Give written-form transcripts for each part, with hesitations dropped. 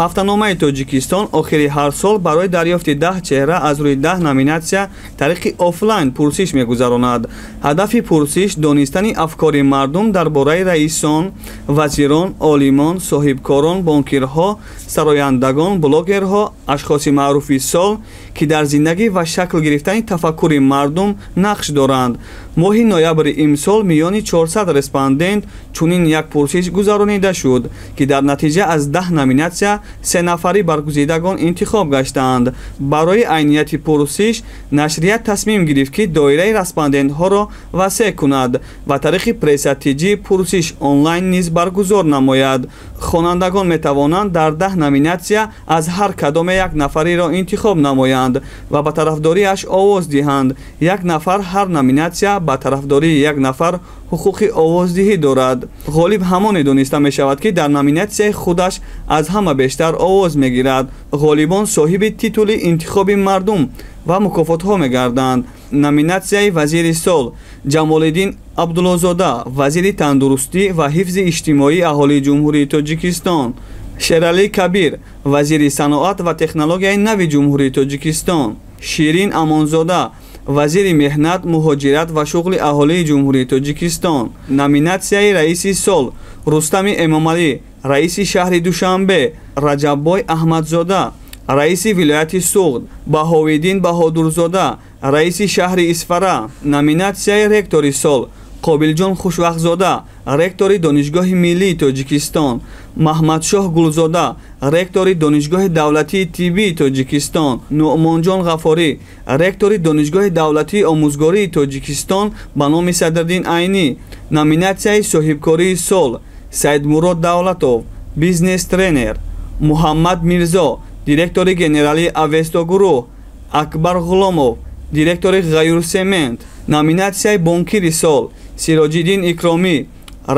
ҳафтаномаи Тоҷикистон охири ҳар сол барои дарёфти 10 чеҳра аз рӯи 10 номинатсия тариқи офлайн пурсиш мегузаронад. ҳадафи пурсиш донистани афкори мардум дар бораи раисон, вазирон, олимон, соҳибкорон, бонкирҳо, сарояндагон, блогерҳо, ашхоси маъруфи сол ки дар зиндагӣ ва шакл гирифтани тафаккури мардум нақш доранд. моҳи ноябри имсол миёни 400 респондент чунин як пурсиш гузаронида шуд ки дар натиҷа аз 10 номинатсия 3 нафари баргузидагон интихоб гаштаанд. барои айнияти пурсиш нашрият тасмим гирифт ки доираи респондентҳоро васеъ кунад ва тариқи пресатиҷӣ пурсиш онлайн низ баргузор намояд. хонандагон метавонанд дар 10 номинатсия аз ҳар кадоме як нафариро интихоб намоянд ва ба тарафдориаш овоз диҳанд. як нафар ҳар номинатсия ба тарафдории як нафар ҳуқуқи овоздиҳӣ дорад. ғолиб ҳамоне дониста мешавад ки дар номинатсияи худаш аз ҳама бештар овоз мегирад. ғолибон соҳиби титули интихоби мардум ва мукофотҳо мегарданд. номинатсияи вазири сол ҷамолиддин абдуллозода, вазири тандурустӣ ва ҳифзи иҷтимоии аҳолии ҷумҳурии Тоҷикистон. шералӣ кабир, вазири саноат ва технологияи нави ҷумҳурии Тоҷикистон. ширин амонзода, вазири меҳнат, муҳоҷират ва шуғли аҳолии ҷумҳурии Тоҷикистон. номинатсияи раиси сол рустами эмомалӣ, раиси шаҳри душанбе. раҷаббой аҳмадзода, раиси вилояти суғд. баҳовиддин баҳодурзода, раиси шаҳри исфара. номинатсияи ректори сол қобилҷон хушвақтзода, ректори донишгоҳи миллии Тоҷикистон. маҳмадшоҳ гулзода, ректори донишгоҳи давлатии тиббии Тоҷикистон. нуъмонҷон ғафорӣ, ректори донишгоҳи давлатии омӯзгории Тоҷикистон ба номи Садриддин Айнӣ. номинатсияи соҳибкории сол Саидмурод Давлатов, бизнес тренер. муҳаммад Мирзо, директори генералии Авесто гурӯҳ. акбар ғуломов, директори ғаюрсемент. номинатсияи бонкири сол Сироҷиддин Икромӣ,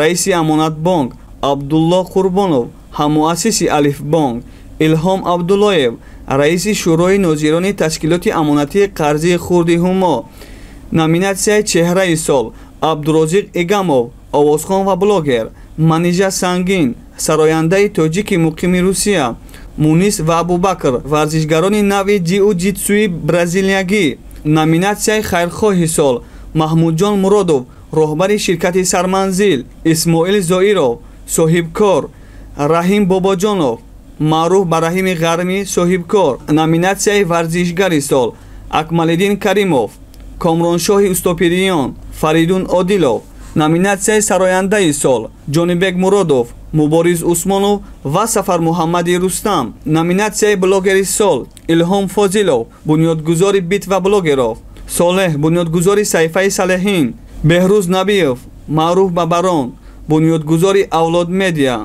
раиси Амонатбонк. абдулло Қурбонов, ҳаммуассиси Алифбонк. илҳом Абдуллоев, раиси шӯрои нозирони ташкилоти амонатии қарзии хурди ҳумо. номинатсияи чеҳраи сол Абдурозиқ Игамов, овозхон ва блогер. манижа Сангин, сарояндаи тоҷики муқими Русия. мунис ва Абубакр, варзишгарони нави ҷиу-ҷитсуи бразилиягӣ. номинатсияи хайрхоҳи сол маҳмудҷон Муродов, роҳбари ширкати Сарманзил. исмоил Зоиров, соҳибкор. раҳим Бобоҷонов, маъруф ба Раҳими Ғармӣ, соҳибкор. номинатсияи варзишгари сол Акмалиддин Каримов, Комроншоҳи Устопириён. Фаридун Одилов. номинатсияи сарояндаи сол Ҷонибек Муродов, Мубориз Усмонов ва Сафар Муҳаммади Рустам. номинатсияи блогери сол Илҳом Фозилов, бунёдгузори Бит ва блогеров. солеҳ, бунёдгузори саҳифаи Салеҳин. беҳрӯз Набиев, маъруф ба Барон, бунёдгузори Авлод Медиа.